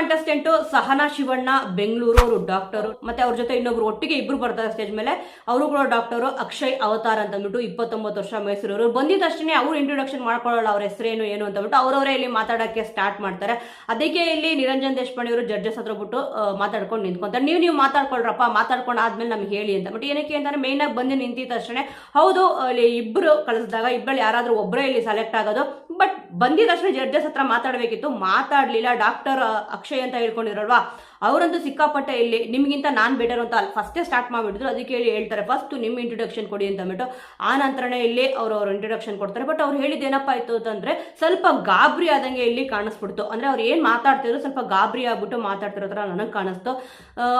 Contestant Sahana Shivanna Bengaluru, ಅವರು doctor. ಮತ್ತೆ ಅವ್ರ ಜೊತೆ ಇನ್ನೊಬ್ರು ಒಟ್ಟಿಗೆ ಇಬ್ರು ಬರ್ತಾರೆ ಸ್ಟೇಜ್ ಮೇಲೆ. ಅವರು ಕೂಡ ಡಾಕ್ಟರು. ಅಕ್ಷಯ್ ಅವತಾರ್ ಅಂತ ಅಂದ್ಬಿಟ್ಟು 29 ವರ್ಷ ಮೈಸೂರವರು. ಬಂದಿದ್ದಷ್ಟೇ ಅವ್ರು ಇಂಟ್ರೊಡಕ್ಷನ್ ಮಾಡ್ಕೊಳ್ಳಲ್ಲ, ಅವ್ರ ಹೆಸರೇನು ಏನು ಅಂತ ಅಂದ್ಬಿಟ್ಟು ಅವರವರೇ ಇಲ್ಲಿ ಮಾತಾಡಕ್ಕೆ ಸ್ಟಾರ್ಟ್ ಮಾಡ್ತಾರೆ. ಅದಕ್ಕೆ ಇಲ್ಲಿ ನಿರಂಜನ್ ದೇಶಪಾಂಡೆ ಅವರು ಜಡ್ಜಸ್ ಹತ್ರ ಬಿಟ್ಟು ಮಾತಾಡ್ಕೊಂಡು ನಿಂತ್ಕೊಂತಾರೆ. ನೀವು ಮಾತಾಡ್ಕೊಳ್ರಪ್ಪ, ಮಾತಾಡ್ಕೊಂಡು ಆದ್ಮೇಲೆ ನಮ್ಗೆ ಹೇಳಿ ಅಂತ. ಬಟ್ ಏನಕ್ಕೆ ಅಂತಾರೆ, ಮೇನ್ ಆಗಿ ಬಂದು ನಿಂತಿದ್ದ ತಕ್ಷಣ ಹೌದು ಇಲ್ಲಿ ಇಬ್ರು ಕಳಿಸಿದಾಗ ಇಬ್ಬರಲ್ಲಿ ಯಾರಾದ್ರೂ ಒಬ್ಬರೇ ಇಲ್ಲಿ ಸೆಲೆಕ್ಟ್ ಆಗೋದು. ಬಟ್ ಬಂದಿದ್ದಷ್ಟೇ ಜಡ್ಜಸ್ ಹತ್ರ ಮಾತಾಡಬೇಕಿತ್ತು, ಮಾತಾಡ್ಲಿಲ್ಲ. ಡಾಕ್ಟರ್ ಅಕ್ಷಯ್ ಅಂತ ಹೇಳ್ಕೊಂಡಿರಲ್ವಾ, ಅವರಂತೂ ಸಿಕ್ಕಾಪಟ್ಟೆ ಇಲ್ಲಿ ನಿಮ್ಗಿಂತ ನಾನ್ ಬೆಟರ್ ಅಂತ ಅಲ್ಲಿ ಫಸ್ಟೇ ಸ್ಟಾರ್ಟ್ ಮಾಡಿಬಿಟ್ಟಿದ್ರು. ಅದಕ್ಕೆ ಹೇಳಿ ಹೇಳ್ತಾರೆ ಫಸ್ಟ್ ನಿಮ್ಮ ಇಂಟ್ರೊಡಕ್ಷನ್ ಕೊಡಿ ಅಂತ ಅಂದ್ಬಿಟ್ಟು. ಆ ನಂತರನೇ ಇಲ್ಲಿ ಅವ್ರ ಇಂಟ್ರೊಡಕ್ಷನ್ ಕೊಡ್ತಾರೆ. ಬಟ್ ಅವ್ರು ಹೇಳಿದ ಏನಪ್ಪ ಆಯ್ತು ಅಂತಂದ್ರೆ ಸ್ವಲ್ಪ ಗಾಬರಿ ಆದಂಗೆ ಇಲ್ಲಿ ಕಾಣಿಸ್ಬಿಡ್ತು. ಅಂದ್ರೆ ಅವ್ರು ಏನ್ ಮಾತಾಡ್ತಿದ್ರು ಸ್ವಲ್ಪ ಗಾಬರಿ ಆಗ್ಬಿಟ್ಟು ಮಾತಾಡ್ತಿರೋ ತರ ನನಗೆ ಕಾಣಿಸ್ತು.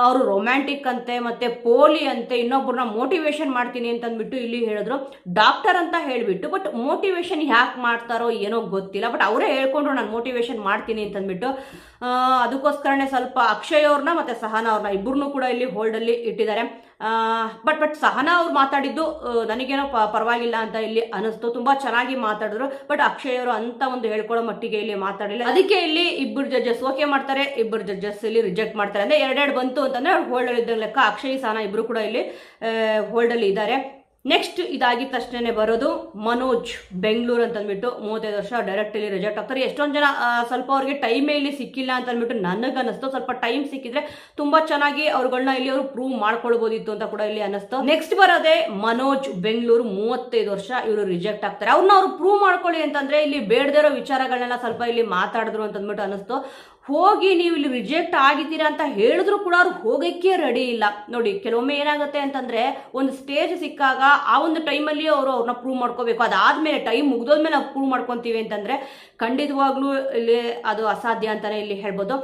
ಅವರು ರೊಮ್ಯಾಂಟಿಕ್ ಅಂತೆ, ಮತ್ತೆ ಪೋಲಿ ಅಂತೆ, ಇನ್ನೊಬ್ಬರನ್ನ ಮೋಟಿವೇಶನ್ ಮಾಡ್ತೀನಿ ಅಂತ ಅಂದ್ಬಿಟ್ಟು ಇಲ್ಲಿ ಹೇಳಿದ್ರು. ಡಾಕ್ಟರ್ ಅಂತ ಹೇಳ್ಬಿಟ್ಟು, ಬಟ್ ಮೋಟಿವೇಶನ್ ಯಾಕೆ ಮಾಡ್ತಾರೋ ಏನೋ ಗೊತ್ತಿಲ್ಲ. ಬಟ್ ಅವರೇ ಹೇಳ್ಕೊಂಡ್ರು ನಾನು ಮೋಟಿವೇಶನ್ ಮಾಡ್ತೀನಿ ಅಂತ ಅಂದ್ಬಿಟ್ಟು. ಅದಕ್ಕೋಸ್ಕರನೇ ಸ್ವಲ್ಪ ಅಕ್ಷಯ್ ಅವ್ರನ್ನ ಮತ್ತೆ ಸಹನಾ ಅವ್ರನ್ನ ಇಬ್ಬರನ್ನೂ ಕೂಡ ಇಲ್ಲಿ ಹೋಲ್ಡ್ ಅಲ್ಲಿ ಇಟ್ಟಿದ್ದಾರೆ. ಬಟ್ ಸಹನಾ ಅವ್ರು ಮಾತಾಡಿದ್ದು ನನಗೇನೋ ಪರವಾಗಿಲ್ಲ ಅಂತ ಇಲ್ಲಿ ಅನಿಸ್ತು. ತುಂಬಾ ಚೆನ್ನಾಗಿ ಮಾತಾಡಿದ್ರು. ಬಟ್ ಅಕ್ಷಯ್ ಅವರು ಅಂತ ಒಂದು ಹೇಳ್ಕೊಳ್ಳೋ ಮಟ್ಟಿಗೆ ಇಲ್ಲಿ ಮಾತಾಡಿಲ್ಲ. ಅದಕ್ಕೆ ಇಲ್ಲಿ ಇಬ್ಬರು ಜಡ್ಜಸ್ ಓಕೆ ಮಾಡ್ತಾರೆ, ಇಬ್ಬರು ಜಡ್ಜಸ್ ಇಲ್ಲಿ ರಿಜೆಕ್ಟ್ ಮಾಡ್ತಾರೆ. ಅಂದ್ರೆ ಎರಡೆರಡು ಬಂತು ಅಂತಂದ್ರೆ ಹೋಲ್ಡ್ ಅಲ್ಲಿ ಇದ್ದ ಲೆಕ್ಕ. ಅಕ್ಷಯ್ ಸಹನಾ ಇಬ್ರು ಕೂಡ ಇಲ್ಲಿ ಹೋಲ್ಡ್ ಅಲ್ಲಿ ಇದ್ದಾರೆ. ನೆಕ್ಸ್ಟ್ ಇದಾಗಿದ್ದ ತಕ್ಷಣ ಬರೋದು ಮನೋಜ್ ಬೆಂಗಳೂರು ಅಂತ ಅಂದ್ಬಿಟ್ಟು 35 ವರ್ಷ ಡೈರೆಕ್ಟ್ ಇಲ್ಲಿ ರಿಜೆಕ್ಟ್ ಆಗ್ತಾರೆ. ಎಷ್ಟೊಂದು ಜನ ಸ್ವಲ್ಪ ಅವ್ರಿಗೆ ಟೈಮೇ ಇಲ್ಲಿ ಸಿಕ್ಕಿಲ್ಲ ಅಂತ ಅಂದ್ಬಿಟ್ಟು ನನಗನ್ನಿಸ್ತು. ಸ್ವಲ್ಪ ಟೈಮ್ ಸಿಕ್ಕಿದ್ರೆ ತುಂಬಾ ಚೆನ್ನಾಗಿ ಅವ್ರುಗಳನ್ನ ಇಲ್ಲಿ ಅವರು ಪ್ರೂವ್ ಮಾಡ್ಕೊಳ್ಬೋದಿತ್ತು ಅಂತ ಕೂಡ ಇಲ್ಲಿ ಅನಿಸ್ತು. ನೆಕ್ಸ್ಟ್ ಬರೋದೇ ಮನೋಜ್ ಬೆಂಗಳೂರು 35 ವರ್ಷ, ಇವರು ರಿಜೆಕ್ಟ್ ಆಗ್ತಾರೆ. ಅವ್ರನ್ನ ಅವ್ರು ಪ್ರೂವ್ ಮಾಡ್ಕೊಳ್ಳಿ ಅಂತಂದ್ರೆ ಇಲ್ಲಿ ಬೇಡದೇ ಇರೋ ವಿಚಾರಗಳನ್ನೆಲ್ಲ ಸ್ವಲ್ಪ ಇಲ್ಲಿ ಮಾತಾಡಿದ್ರು ಅಂತ ಅಂದ್ಬಿಟ್ಟು ಅನಿಸ್ತು. ಹೋಗಿ ನೀವು ಇಲ್ಲಿ ರಿಜೆಕ್ಟ್ ಆಗಿದ್ದೀರಾ ಅಂತ ಹೇಳಿದ್ರು ಕೂಡ ಅವ್ರು ಹೋಗಕ್ಕೆ ರೆಡಿ ಇಲ್ಲ. ನೋಡಿ ಕೆಲವೊಮ್ಮೆ ಏನಾಗುತ್ತೆ ಅಂತಂದ್ರೆ ಒಂದು ಸ್ಟೇಜ್ ಸಿಕ್ಕಾಗ ಆ ಒಂದು ಟೈಮಲ್ಲಿ ಅವ್ರನ್ನ ಪ್ರೂವ್ ಮಾಡ್ಕೋಬೇಕು. ಅದಾದ್ಮೇಲೆ ಟೈಮ್ ಮುಗ್ದೋದ್ಮೇಲೆ ನಾವು ಪ್ರೂವ್ ಮಾಡ್ಕೊಂತೀವಿ ಅಂತಂದ್ರೆ ಖಂಡಿತವಾಗ್ಲೂ ಇಲ್ಲಿ ಅದು ಅಸಾಧ್ಯ ಅಂತಾನೆ ಇಲ್ಲಿ ಹೇಳ್ಬೋದು.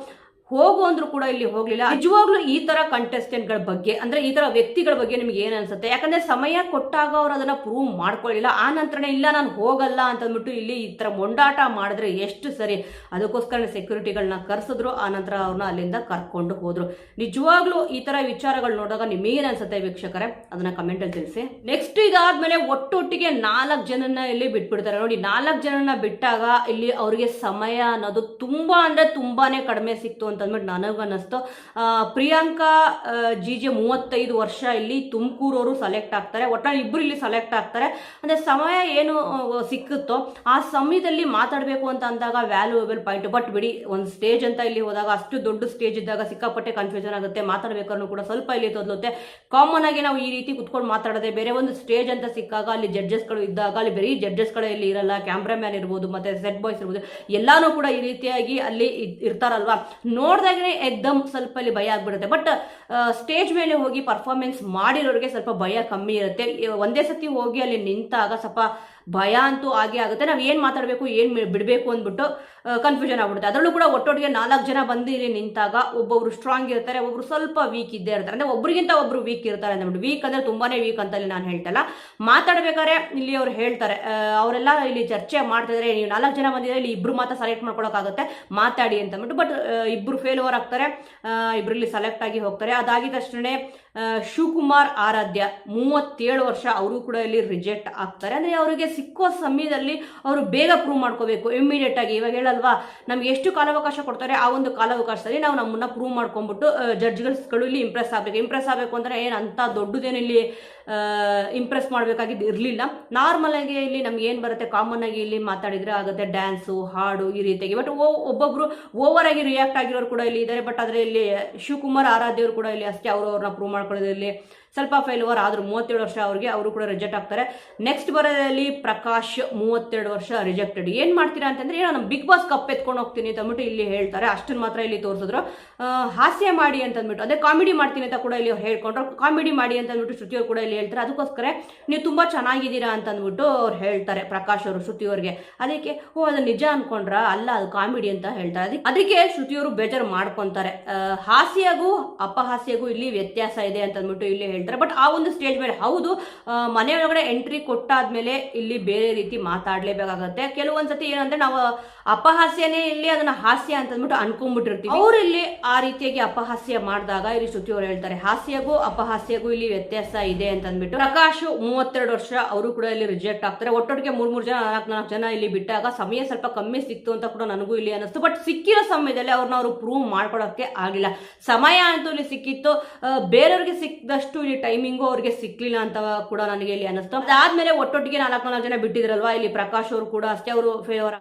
ಹೋಗು ಅಂದ್ರೂ ಕೂಡ ಇಲ್ಲಿ ಹೋಗ್ಲಿಲ್ಲ. ನಿಜವಾಗ್ಲೂ ಈ ತರ ಕಂಟೆಸ್ಟೆಂಟ್ ಗಳ ಬಗ್ಗೆ ಅಂದ್ರೆ ಈ ತರ ವ್ಯಕ್ತಿಗಳ ಬಗ್ಗೆ ನಿಮ್ಗೆ ಏನ್ ಅನ್ಸುತ್ತೆ? ಯಾಕಂದ್ರೆ ಸಮಯ ಕೊಟ್ಟಾಗ ಅವ್ರು ಅದನ್ನ ಪ್ರೂವ್ ಮಾಡ್ಕೊಳ್ಳಿಲ್ಲ. ಆ ನಂತರ ಇಲ್ಲ ನಾನು ಹೋಗಲ್ಲ ಅಂತ ಅಂದ್ಬಿಟ್ಟು ಇಲ್ಲಿ ಈ ತರ ಮೊಂಡಾಟ ಮಾಡಿದ್ರೆ ಎಷ್ಟು ಸರಿ? ಅದಕ್ಕೋಸ್ಕರ ಸೆಕ್ಯೂರಿಟಿಗಳನ್ನ ಕರ್ಸಿದ್ರು. ಆ ನಂತರ ಅವ್ರನ್ನ ಅಲ್ಲಿಂದ ಕರ್ಕೊಂಡು ಹೋದ್ರು. ನಿಜವಾಗ್ಲೂ ಈ ತರ ವಿಚಾರಗಳು ನೋಡಿದಾಗ ನಿಮಗೇನ್ ಅನ್ಸುತ್ತೆ ವೀಕ್ಷಕರೇ? ಅದನ್ನ ಕಮೆಂಟ್ ಅಲ್ಲಿ ತಿಳಿಸಿ. ನೆಕ್ಸ್ಟ್ ಇದಾದ್ಮೇಲೆ ಒಟ್ಟೊಟ್ಟಿಗೆ 4 ಜನನ್ನ ಇಲ್ಲಿ ಬಿಟ್ಬಿಡ್ತಾರೆ. ನೋಡಿ 4 ಜನನ್ನ ಬಿಟ್ಟಾಗ ಇಲ್ಲಿ ಅವ್ರಿಗೆ ಸಮಯ ಅನ್ನೋದು ತುಂಬಾ ಅಂದ್ರೆ ತುಂಬಾನೇ ಕಡಿಮೆ ಸಿಕ್ತು ಅಂತ ಅಂದ್ಬಿಟ್ಟು ನನಗನ್ನಿಸ್ತು. ಪ್ರಿಯಾಂಕಾ ಜಿಜೆ 35 ವರ್ಷ ಇಲ್ಲಿ ತುಮಕೂರವರು ಸೆಲೆಕ್ಟ್ ಆಗ್ತಾರೆ. ಒಟ್ಟಾಗಿ ಇಬ್ರು ಇಲ್ಲಿ ಸೆಲೆಕ್ಟ್ ಆಗ್ತಾರೆ. ಅಂದ್ರೆ ಸಮಯ ಏನು ಸಿಕ್ಕುತ್ತೋ ಆ ಸಮಯದಲ್ಲಿ ಮಾತಾಡಬೇಕು ಅಂತ ಅಂದಾಗ ವ್ಯಾಲ್ಯೂಯಬಲ್ ಪಾಯಿಂಟ್. ಬಟ್ ಬಿಡಿ, ಒಂದು ಸ್ಟೇಜ್ ಅಂತ ಇಲ್ಲಿ ಹೋದಾಗ ಅಷ್ಟು ದೊಡ್ಡ ಸ್ಟೇಜ್ ಇದ್ದಾಗ ಸಿಕ್ಕಾಪಟ್ಟೆ ಕನ್ಫ್ಯೂಷನ್ ಆಗುತ್ತೆ. ಮಾತಾಡಬೇಕಾದ್ರೂ ಕೂಡ ಸ್ವಲ್ಪ ಇಲ್ಲಿ ತೊದಲುತ್ತೆ. ಕಾಮನ್ ಆಗಿ ನಾವು ಈ ರೀತಿ ಕುತ್ಕೊಂಡು ಮಾತಾಡೋದೇ ಬೇರೆ. ಒಂದು ಸ್ಟೇಜ್ ಅಂತ ಸಿಕ್ಕಾಗ ಅಲ್ಲಿ ಜಡ್ಜಸ್ಗಳು ಇದ್ದಾಗ ಅಲ್ಲಿ ಬರೀ ಜಡ್ಜಸ್ಗಳೇ ಇಲ್ಲಿ ಇರಲ್ಲ, ಕ್ಯಾಮ್ರಾಮ್ಯಾನ್ ಇರ್ಬೋದು, ಮತ್ತೆ ಸೆಟ್ ಬಾಯ್ಸ್ ಇರ್ಬೋದು, ಎಲ್ಲಾನು ಕೂಡ ಈ ರೀತಿಯಾಗಿ ಅಲ್ಲಿ ಇರ್ತಾರಲ್ವಾ. ನೋಡಿದಾಗನೇ ಎಕ್ದಮ್ ಸ್ವಲ್ಪ ಇಲ್ಲಿ ಭಯ ಆಗ್ಬಿಡುತ್ತೆ. ಬಟ್ ಸ್ಟೇಜ್ ಮೇಲೆ ಹೋಗಿ ಪರ್ಫಾರ್ಮೆನ್ಸ್ ಮಾಡಿರೋರಿಗೆ ಸ್ವಲ್ಪ ಭಯ ಕಮ್ಮಿ ಇರುತ್ತೆ. ಒಂದೇ ಸತಿ ಹೋಗಿ ಅಲ್ಲಿ ನಿಂತಾಗ ಸ್ವಲ್ಪ ಭಯ ಅಂತೂ ಆಗೇ ಆಗುತ್ತೆ. ನಾವು ಏನು ಮಾತಾಡಬೇಕು ಏನು ಬಿಡಬೇಕು ಅಂದ್ಬಿಟ್ಟು ಕನ್ಫ್ಯೂಷನ್ ಆಗ್ಬಿಡುತ್ತೆ. ಅದರಲ್ಲೂ ಕೂಡ ಒಟ್ಟೊಟ್ಟಿಗೆ 4 ಜನ ಬಂದು ಇಲ್ಲಿ ನಿಂತಾಗ ಒಬ್ಬೊಬ್ರು ಸ್ಟ್ರಾಂಗ್ ಇರ್ತಾರೆ, ಒಬ್ರು ಸ್ವಲ್ಪ ವೀಕ್ ಇದ್ದೇ ಇರ್ತಾರೆ. ಅಂದ್ರೆ ಒಬ್ರಿಗಿಂತ ಒಬ್ರು ವೀಕ್ ಇರ್ತಾರೆ ಅಂದ್ಬಿಟ್ಟು. ವೀಕ್ ಅಂದ್ರೆ ತುಂಬಾನೇ ವೀಕ್ ಅಂತ ಇಲ್ಲಿ ನಾನು ಹೇಳ್ತಲ್ಲ. ಮಾತಾಡ್ಬೇಕಾದ್ರೆ ಇಲ್ಲಿ ಅವ್ರು ಹೇಳ್ತಾರೆ, ಅವರೆಲ್ಲ ಇಲ್ಲಿ ಚರ್ಚೆ ಮಾಡ್ತಿದ್ರೆ ನೀವು 4 ಜನ ಬಂದಿದ್ರೆ ಇಲ್ಲಿ ಇಬ್ರು ಮಾತ್ರ ಸೆಲೆಕ್ಟ್ ಮಾಡ್ಕೊಳಕ್ಕಾಗುತ್ತೆ, ಮಾತಾಡಿ ಅಂತ ಅಂದ್ಬಿಟ್ಟು. ಬಟ್ ಇಬ್ರು ಫೇಲ್ಯೂರ್ ಆಗ್ತಾರೆ, ಇಬ್ರಲ್ಲಿ ಸೆಲೆಕ್ಟ್ ಆಗಿ ಹೋಗ್ತಾರೆ. ಅದಾಗಿದ ತಕ್ಷಣ ಶಿವಕುಮಾರ್ ಆರಾಧ್ಯ 37 ವರ್ಷ, ಅವರು ಕೂಡ ಇಲ್ಲಿ ರಿಜೆಕ್ಟ್ ಆಗ್ತಾರೆ. ಅಂದ್ರೆ ಅವರಿಗೆ ಸಿಕ್ಕೋ ಸಮಯದಲ್ಲಿ ಅವರು ಬೇಗ ಪ್ರೂವ್ ಮಾಡ್ಕೋಬೇಕು ಇಮಿಡಿಯೇಟ್ ಆಗಿ. ಇವಾಗ ಹೇಳಲ್ವಾ, ನಮ್ಗೆ ಎಷ್ಟು ಕಾಲಾವಕಾಶ ಕೊಡ್ತಾರೆ ಆ ಒಂದು ಕಾಲಾವಕಾಶದಲ್ಲಿ ನಾವು ನಮ್ಮನ್ನ ಪ್ರೂವ್ ಮಾಡ್ಕೊಂಡ್ಬಿಟ್ಟು ಜಡ್ಜ್ಗಳು ಇಲ್ಲಿ ಇಂಪ್ರೆಸ್ ಆಗಬೇಕು ಅಂದ್ರೆ ಏನಂತ ದೊಡ್ಡದೇನು ಇಲ್ಲಿ ಇಂಪ್ರೆಸ್ ಮಾಡಬೇಕಾಗಿದ್ದು ಇರಲಿಲ್ಲ. ನಾರ್ಮಲ್ ಆಗಿ ಇಲ್ಲಿ ನಮ್ಗೆ ಏನು ಬರುತ್ತೆ, ಕಾಮನ್ ಆಗಿ ಇಲ್ಲಿ ಮಾತಾಡಿದ್ರೆ ಆಗುತ್ತೆ, ಡ್ಯಾನ್ಸು, ಹಾಡು ಈ ರೀತಿಯಾಗಿ. ಬಟ್ ಒಬ್ಬೊಬ್ರು ಓವರ್ ಆಗಿ ರಿಯಾಕ್ಟ್ ಆಗಿರೋರು ಕೂಡ ಇಲ್ಲಿ ಇದ್ದಾರೆ. ಬಟ್ ಆದರೆ ಇಲ್ಲಿ ಶಿವಕುಮಾರ್ ಆರಾಧ್ಯವರು ಕೂಡ ಇಲ್ಲಿ ಅಷ್ಟೇ ಅವ್ರನ್ನ ಪ್ರೂವ್ ಮಾಡ್ಕೊಳ್ಳೋದ್ರಲ್ಲಿ ಸ್ವಲ್ಪ ಫೇಲ್ಯೂರ್ ಆದ್ರು. 37 ವರ್ಷ ಅವ್ರಿಗೆ, ಅವರು ಕೂಡ ರಿಜೆಕ್ಟ್ ಆಗ್ತಾರೆ. ನೆಕ್ಸ್ಟ್ ಬರೋದ್ರಲ್ಲಿ ಪ್ರಕಾಶ್ 32 ವರ್ಷ ರಿಜೆಕ್ಟೆಡ್. ಏನ್ ಮಾಡ್ತೀರಾ ಅಂತಂದ್ರೆ, ಏನೋ ನಮ್ಮ ಬಿಗ್ ಬಾಸ್ ಕಪ್ ಎತ್ಕೊಂಡು ಹೋಗ್ತೀನಿ ಅಂತ ಅಂದ್ಬಿಟ್ಟು ಇಲ್ಲಿ ಹೇಳ್ತಾರೆ. ಅಷ್ಟನ್ನು ಮಾತ್ರ ಇಲ್ಲಿ ತೋರಿಸಿದ್ರು. ಹಾಸ್ಯ ಮಾಡಿ ಅಂತ ಅಂದ್ಬಿಟ್ಟು, ಅದೇ ಕಾಮಿಡಿ ಮಾಡ್ತೀನಿ ಅಂತ ಕೂಡ ಇಲ್ಲಿ ಅವ್ರು ಹೇಳ್ಕೊಂಡ್ರು. ಕಾಮಿಡಿ ಮಾಡಿ ಅಂತ ಅಂದ್ಬಿಟ್ಟು ಶ್ರುತಿ ಅವರು ಕೂಡ ಇಲ್ಲಿ ಹೇಳ್ತಾರೆ. ಅದಕ್ಕೋಸ್ಕರ ನೀವು ತುಂಬಾ ಚೆನ್ನಾಗಿದ್ದೀರಾ ಅಂತ ಅಂದ್ಬಿಟ್ಟು ಅವ್ರು ಹೇಳ್ತಾರೆ ಪ್ರಕಾಶ್ ಅವರು ಶ್ರುತಿ ಅವ್ರಿಗೆ. ಅದಕ್ಕೆ ಅದು ನಿಜ ಅನ್ಕೊಂಡ್ರ, ಅಲ್ಲ ಅದು ಕಾಮಿಡಿ ಅಂತ ಹೇಳ್ತಾರೆ. ಅದಕ್ಕೆ ಶ್ರುತಿಯವರು ಬೇಜಾರು ಮಾಡ್ಕೊಂತಾರೆ. ಹಾಸ್ಯಗೂ ಅಪಹಾಸ್ಯಗೂ ಇಲ್ಲಿ ವ್ಯತ್ಯಾಸ ಇದೆ ಅಂತ ಅಂದ್ಬಿಟ್ಟು ಇಲ್ಲಿ ಹೇಳ್ತಾರೆ. ಹೇಳ್ತಾರೆ. ಬಟ್ ಆ ಒಂದು ಸ್ಟೇಜ್ ಮೇಲೆ ಹೌದು ಮನೆಯೊಳಗಡೆ ಎಂಟ್ರಿ ಕೊಟ್ಟಾದ್ಮೇಲೆ ಇಲ್ಲಿ ಬೇರೆ ರೀತಿ ಮಾತಾಡ್ಲೇಬೇಕಾಗತ್ತೆ. ಕೆಲವೊಂದ್ಸತಿ ಏನಂದ್ರೆ ನಾವು ಅಪಹಾಸ್ಯನೇ ಇಲ್ಲಿ ಅದನ್ನ ಹಾಸ್ಯ ಅಂತ ಅಂದ್ಬಿಟ್ಟು ಅನ್ಕೊಂಡ್ಬಿಟ್ಟಿರ್ತೀವಿ. ಅವ್ರು ಇಲ್ಲಿ ಆ ರೀತಿಯಾಗಿ ಅಪಹಾಸ್ಯ ಮಾಡಿದಾಗ ಇಲ್ಲಿ ಶ್ರುತಿ ಅವ್ರು ಹೇಳ್ತಾರೆ ಹಾಸ್ಯಗೂ ಅಪಹಾಸ್ಯಗೂ ಇಲ್ಲಿ ವ್ಯತ್ಯಾಸ ಇದೆ ಅಂತ ಅಂದ್ಬಿಟ್ಟು. ಪ್ರಕಾಶ್ 32 ವರ್ಷ, ಅವರು ಕೂಡ ಇಲ್ಲಿ ರಿಜೆಕ್ಟ್ ಆಗ್ತಾರೆ. ಒಟ್ಟೊಟ್ಟಿಗೆ 3 ಜನ 4 ಜನ ಇಲ್ಲಿ ಬಿಟ್ಟಾಗ ಸಮಯ ಸ್ವಲ್ಪ ಕಮ್ಮಿ ಸಿಕ್ತು ಅಂತ ಕೂಡ ನನಗೂ ಇಲ್ಲಿ ಅನಿಸ್ತು. ಬಟ್ ಸಿಕ್ಕಿರೋ ಸಮಯದಲ್ಲಿ ಅವ್ರನ್ನ ಅವರು ಪ್ರೂವ್ ಮಾಡ್ಕೊಳಕ್ಕೆ ಆಗಿಲ್ಲ. ಸಮಯ ಅಂತೂ ಇಲ್ಲಿ ಸಿಕ್ಕಿತ್ತು, ಬೇರೆಯವ್ರಿಗೆ ಸಿಕ್ಕದಷ್ಟು ಇಲ್ಲಿ ಟೈಮಿಂಗು ಅವ್ರಿಗೆ ಸಿಕ್ಲಿಲ್ಲ ಅಂತ ಕೂಡ ನನಗೆ ಇಲ್ಲಿ ಅನಿಸ್ತು. ಅದಾದ್ಮೇಲೆ ಒಟ್ಟೊಟ್ಟಿಗೆ 4 ಜನ ಬಿಟ್ಟಿದ್ರಲ್ವಾ, ಇಲ್ಲಿ ಪ್ರಕಾಶ್ ಅವರು ಕೂಡ ಅಷ್ಟೇ ಅವರು ಫೇವರ್